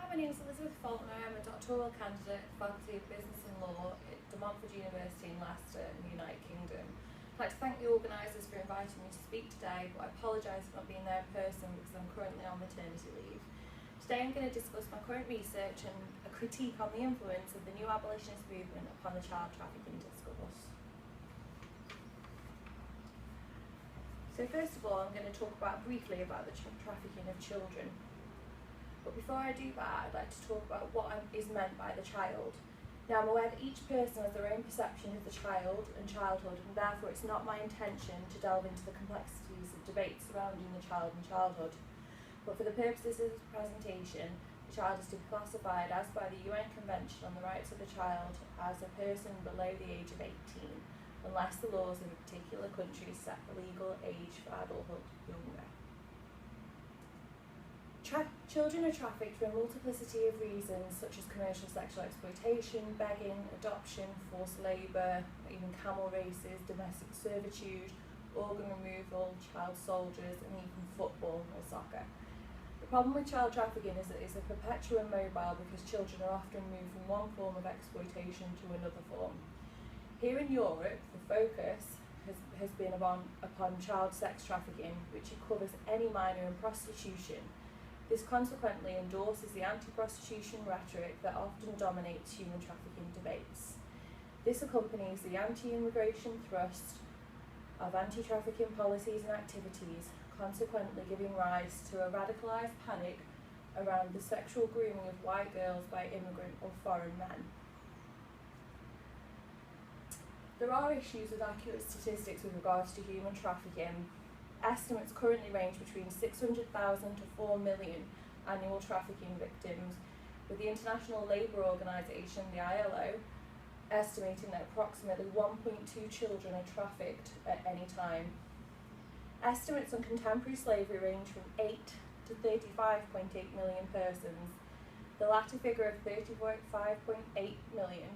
my name is Elizabeth Faulkner. I'm a doctoral candidate, Faculty of Business and Law at Montfer University in Leicester in the United Kingdom. I'd like to thank the organisers for inviting me to speak today, but I apologise for not being there in person because I'm currently on maternity leave. Today I'm going to discuss my current research and a critique on the influence of the new abolitionist movement upon the child trafficking discourse. So first of all, I'm going to talk briefly about the trafficking of children. But before I do that, I'd like to talk about what is meant by the child. Now, I'm aware that each person has their own perception of the child and childhood, and therefore it's not my intention to delve into the complexities of debates surrounding the child and childhood. But for the purposes of this presentation, the child is to be classified as by the UN Convention on the Rights of the Child as a person below the age of 18, unless the laws of a particular country set the legal age for adulthood younger. Children are trafficked for a multiplicity of reasons, such as commercial sexual exploitation, begging, adoption, forced labour, even camel races, domestic servitude, organ removal, child soldiers, and even football or soccer. The problem with child trafficking is that it's a perpetual immobile because children are often moved from one form of exploitation to another form. Here in Europe, the focus has been upon child sex trafficking, which covers any minor in prostitution. This consequently endorses the anti-prostitution rhetoric that often dominates human trafficking debates. This accompanies the anti-immigration thrust of anti-trafficking policies and activities, consequently giving rise to a radicalised panic around the sexual grooming of white girls by immigrant or foreign men. There are issues with accurate statistics with regards to human trafficking. Estimates currently range between 600,000 to 4 million annual trafficking victims, with the International Labour Organization, the ILO, estimating that approximately 1.2 children are trafficked at any time. Estimates on contemporary slavery range from 8 to 35.8 million persons. The latter figure of 35.8 million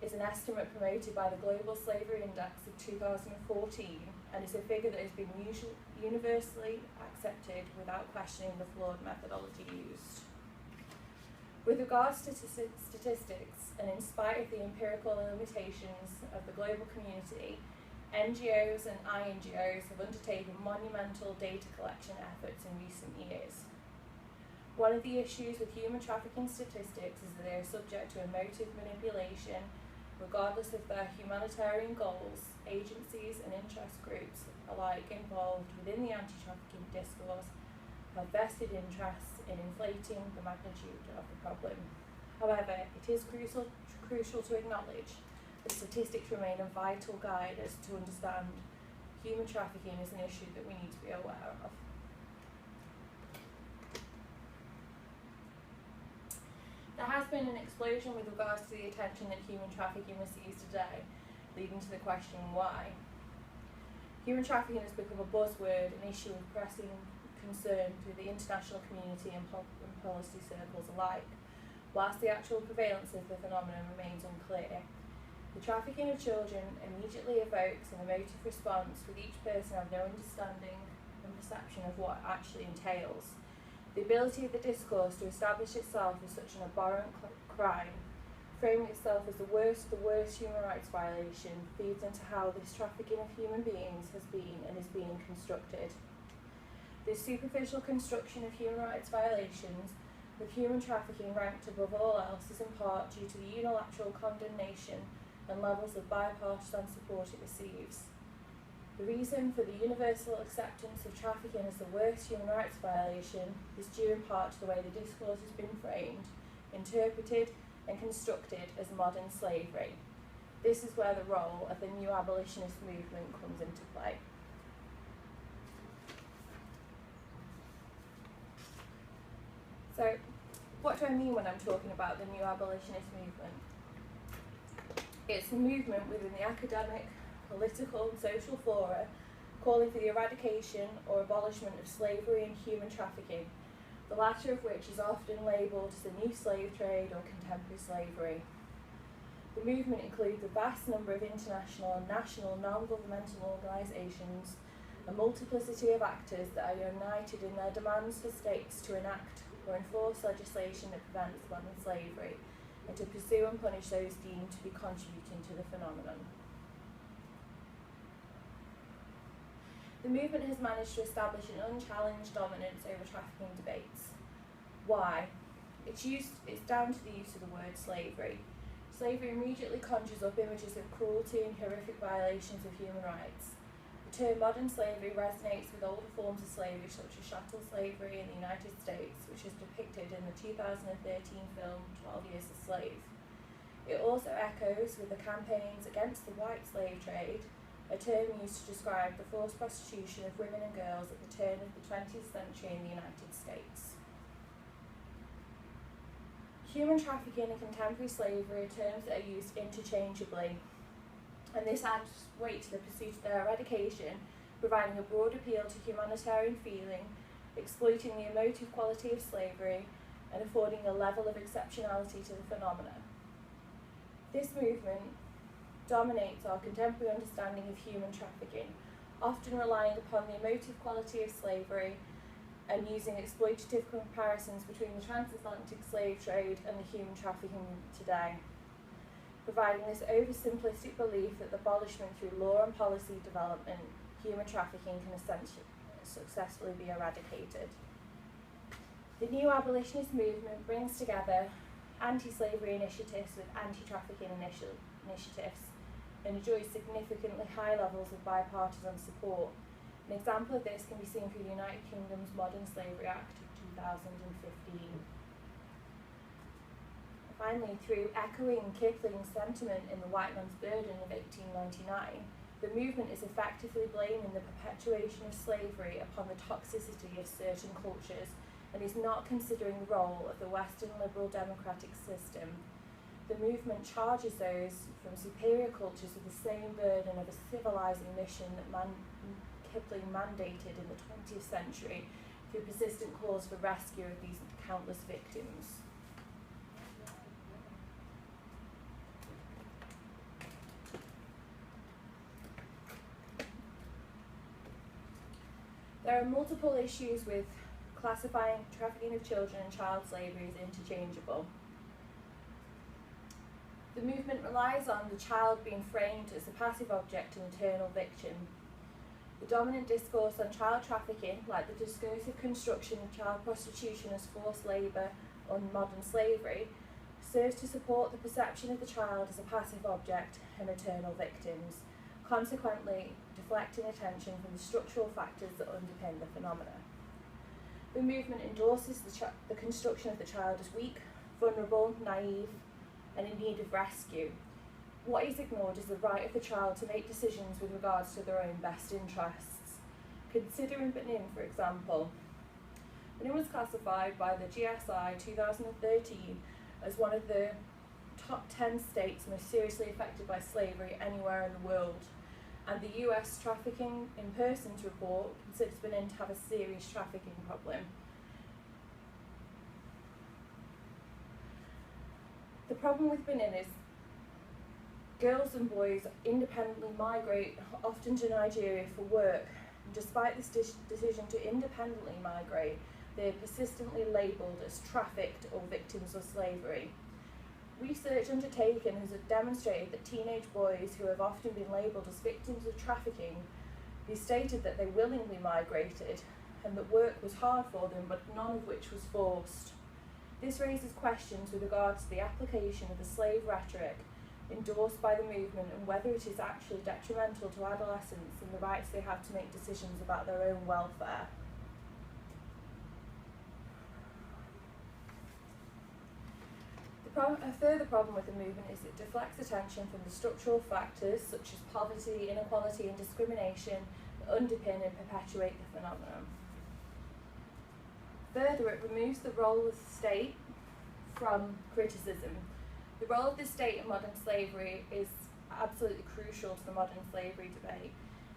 is an estimate promoted by the Global Slavery Index of 2014, and is a figure that has been universally accepted without questioning the flawed methodology used. With regards to statistics, and in spite of the empirical limitations of the global community, NGOs and INGOs have undertaken monumental data collection efforts in recent years. One of the issues with human trafficking statistics is that they are subject to emotive manipulation. Regardless of their humanitarian goals, agencies and interest groups alike involved within the anti-trafficking discourse have vested interests in inflating the magnitude of the problem. However, it is crucial to acknowledge that statistics remain a vital guide as to understand human trafficking is an issue that we need to be aware of. There has been an explosion with regards to the attention that human trafficking receives today, leading to the question why. Human trafficking has become a buzzword, an issue of pressing concern through the international community and policy circles alike, whilst the actual prevalence of the phenomenon remains unclear. The trafficking of children immediately evokes an emotive response, with each person having no understanding and perception of what it actually entails. The ability of the discourse to establish itself as such an abhorrent crime, framing itself as the worst human rights violation, feeds into how this trafficking of human beings has been and is being constructed. This superficial construction of human rights violations, with human trafficking ranked above all else, is in part due to the unilateral condemnation and levels of bipartisan support it receives. The reason for the universal acceptance of trafficking as the worst human rights violation is due in part to the way the discourse has been framed, interpreted and constructed as modern slavery. This is where the role of the new abolitionist movement comes into play. So, what do I mean when I'm talking about the new abolitionist movement? It's a movement within the academic, political and social fora calling for the eradication or abolishment of slavery and human trafficking, the latter of which is often labelled as the new slave trade or contemporary slavery. The movement includes a vast number of international and national non-governmental organisations, a multiplicity of actors that are united in their demands for states to enact or enforce legislation that prevents modern slavery, and to pursue and punish those deemed to be contributing to the phenomenon. The movement has managed to establish an unchallenged dominance over trafficking debates. Why? It's down to the use of the word slavery. Slavery immediately conjures up images of cruelty and horrific violations of human rights. The term modern slavery resonates with older forms of slavery such as chattel slavery in the United States, which is depicted in the 2013 film 12 Years a Slave. It also echoes with the campaigns against the white slave trade, a term used to describe the forced prostitution of women and girls at the turn of the 20th century in the United States. Human trafficking and contemporary slavery are terms that are used interchangeably, and this adds weight to the pursuit of their eradication, providing a broad appeal to humanitarian feeling, exploiting the emotive quality of slavery, and affording a level of exceptionality to the phenomena. This movement dominates our contemporary understanding of human trafficking, often relying upon the emotive quality of slavery and using exploitative comparisons between the transatlantic slave trade and the human trafficking today, providing this oversimplistic belief that the abolishment through law and policy development, human trafficking can essentially successfully be eradicated. The new abolitionist movement brings together anti-slavery initiatives with anti-trafficking initiatives and enjoys significantly high levels of bipartisan support. An example of this can be seen through the United Kingdom's Modern Slavery Act of 2015. Finally, through echoing Kipling's sentiment in The White Man's Burden of 1899, the movement is effectively blaming the perpetuation of slavery upon the toxicity of certain cultures and is not considering the role of the Western liberal democratic system. The movement charges those from superior cultures with the same burden of a civilizing mission that Kipling mandated in the 20th century through persistent calls for rescue of these countless victims. There are multiple issues with classifying trafficking of children and child slavery as interchangeable. The movement relies on the child being framed as a passive object and eternal victim. The dominant discourse on child trafficking, like the discursive construction of child prostitution as forced labour or modern slavery, serves to support the perception of the child as a passive object and eternal victims, consequently deflecting attention from the structural factors that underpin the phenomena. The movement endorses the construction of the child as weak, vulnerable, naive, and in need of rescue. What is ignored is the right of the child to make decisions with regards to their own best interests. Considering Benin, for example, Benin was classified by the GSI 2013 as one of the top 10 states most seriously affected by slavery anywhere in the world, and the US Trafficking in Persons report considers Benin to have a serious trafficking problem. The problem with Benin is girls and boys independently migrate, often to Nigeria, for work. And despite this decision to independently migrate, they are persistently labelled as trafficked or victims of slavery. Research undertaken has demonstrated that teenage boys who have often been labelled as victims of trafficking, they stated that they willingly migrated and that work was hard for them, but none of which was forced. This raises questions with regards to the application of the slave rhetoric endorsed by the movement and whether it is actually detrimental to adolescents and the rights they have to make decisions about their own welfare. A further problem with the movement is it deflects attention from the structural factors such as poverty, inequality and discrimination that underpin and perpetuate the phenomenon. Further, it removes the role of the state from criticism. The role of the state in modern slavery is absolutely crucial to the modern slavery debate.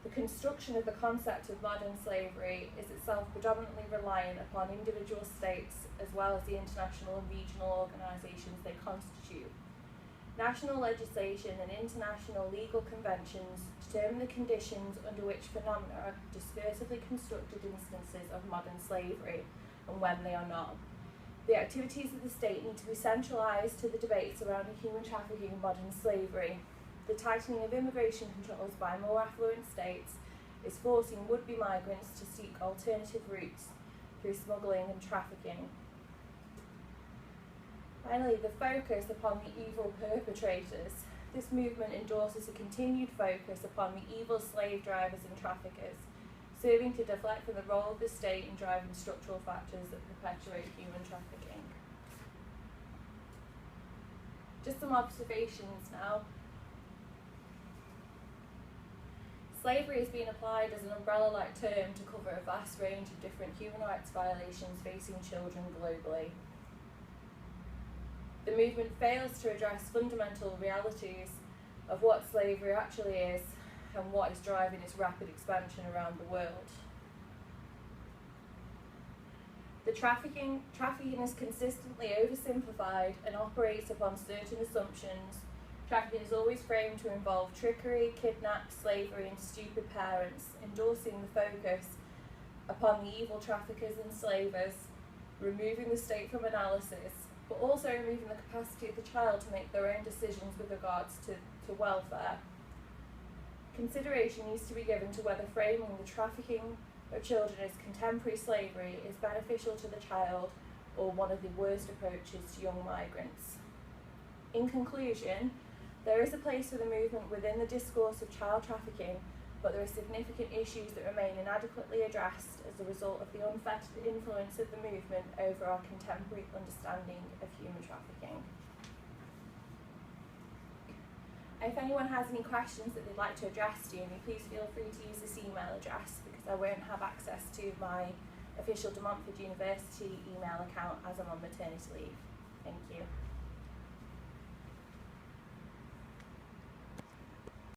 The construction of the concept of modern slavery is itself predominantly reliant upon individual states as well as the international and regional organisations they constitute. National legislation and international legal conventions determine the conditions under which phenomena are discursively constructed instances of modern slavery and when they are not. The activities of the state need to be centralised to the debates surrounding human trafficking and modern slavery. The tightening of immigration controls by more affluent states is forcing would-be migrants to seek alternative routes through smuggling and trafficking. Finally, the focus upon the evil perpetrators. This movement endorses a continued focus upon the evil slave drivers and traffickers, serving to deflect from the role of the state in driving structural factors that perpetuate human trafficking. Just some observations now. Slavery has been applied as an umbrella-like term to cover a vast range of different human rights violations facing children globally. The movement fails to address fundamental realities of what slavery actually is and what is driving its rapid expansion around the world. The trafficking is consistently oversimplified and operates upon certain assumptions. Trafficking is always framed to involve trickery, kidnap, slavery, and stupid parents, endorsing the focus upon the evil traffickers and slavers, removing the state from analysis, but also removing the capacity of the child to make their own decisions with regards to welfare. Consideration needs to be given to whether framing the trafficking of children as contemporary slavery is beneficial to the child or one of the worst approaches to young migrants. In conclusion, there is a place for the movement within the discourse of child trafficking, but there are significant issues that remain inadequately addressed as a result of the unfettered influence of the movement over our contemporary understanding of human trafficking. If anyone has any questions that they'd like to address to me, please feel free to use this email address because I won't have access to my official Montfer University email account as I'm on maternity leave. Thank you.